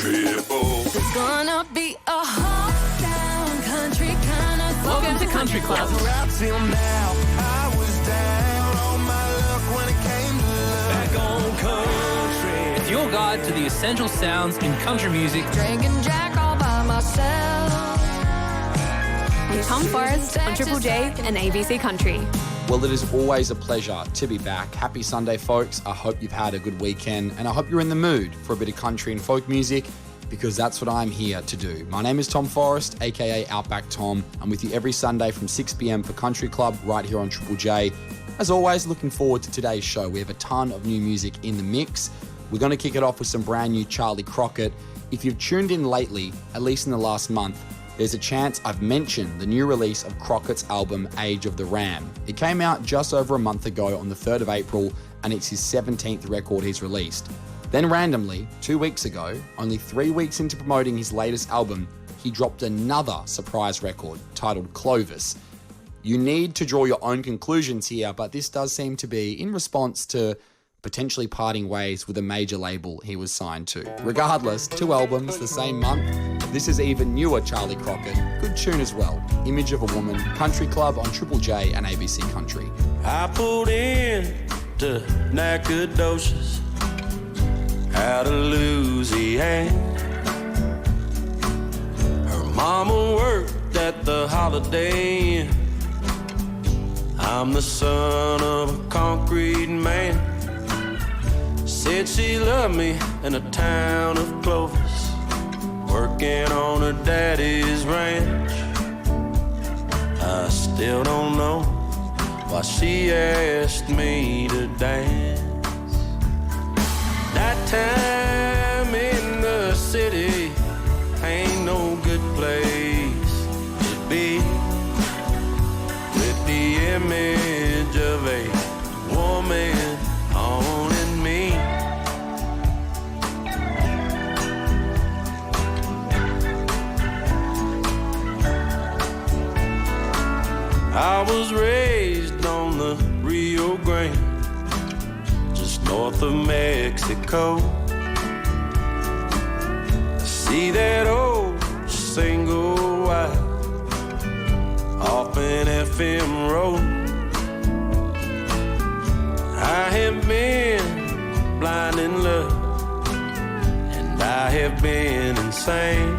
triple. It's gonna be a hot down country kind of song. Welcome to Country Club. Right till now, I was down on my luck when it came to love. Back on country. It's your guide to the essential sounds in country music. Drinking Jack all by myself. Tom Forrest on Triple J and ABC Country. Well, it is always a pleasure to be back. Happy Sunday, folks. I hope you've had a good weekend, and I hope you're in the mood for a bit of country and folk music, because that's what I'm here to do. My name is Tom Forrest, aka Outback Tom. I'm with you every Sunday from 6 p.m. for Country Club right here on Triple J. As always, looking forward to today's show. We have a ton of new music in the mix. We're going to kick it off with some brand new Charley Crockett. If you've tuned in lately, at least in the last month, there's a chance I've mentioned the new release of Crockett's album, Age of the Ram. It came out just over a month ago on the 3rd of April, and it's his 17th record he's released. Then randomly, 2 weeks ago, only 3 weeks into promoting his latest album, he dropped another surprise record titled Clovis. You need to draw your own conclusions here, but this does seem to be in response to potentially parting ways with a major label he was signed to. Regardless, 2 albums the same month. This is even newer Charley Crockett. Good tune as well. Image of a Woman, Country Club on Triple J and ABC Country. I pulled in to Nacogdoches out of Louisiana. Her mama worked at the Holiday Inn. I'm the son of a concrete man. Said she loved me in the town of Clovis, working on her daddy's ranch. I still don't know why she asked me to dance. That time in the city ain't no good place to be, with the image of a woman owning me. I was raised on the Rio Grande, just north of Mexico. I see that old single wide off an FM road. I have been blind in love, and I have been insane.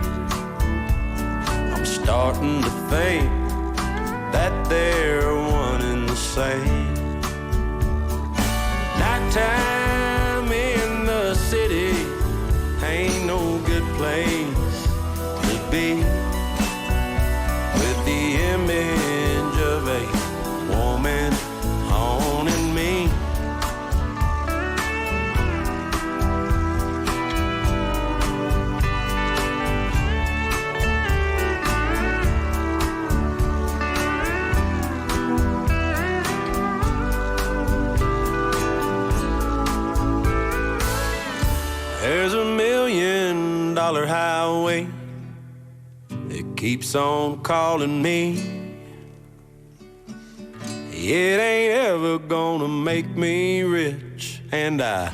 I'm starting to think that they're one and the same. Nighttime in the city ain't no good place to be, with the image of a woman owning me. There's $1 million highway that keeps on calling me. It ain't ever gonna make me rich, and I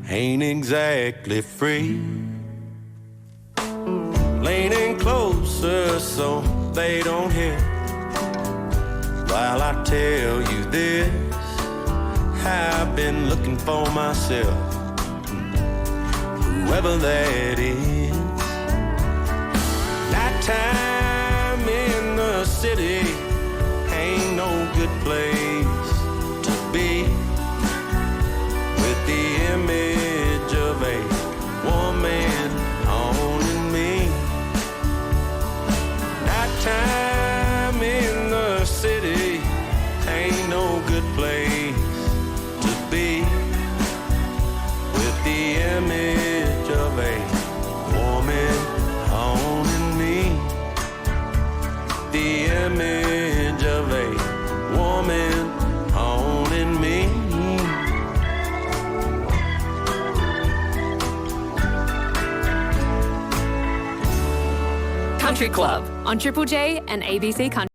ain't exactly free. Leaning closer so they don't hear, while I tell you this, I've been looking for myself, whoever that is. Nighttime in the city ain't no good place to be, with the image of a woman owning me. Nighttime in the city ain't no good place to be, with the image of a woman owning me. The image of a woman owning me. Country Club on Triple J and ABC Country.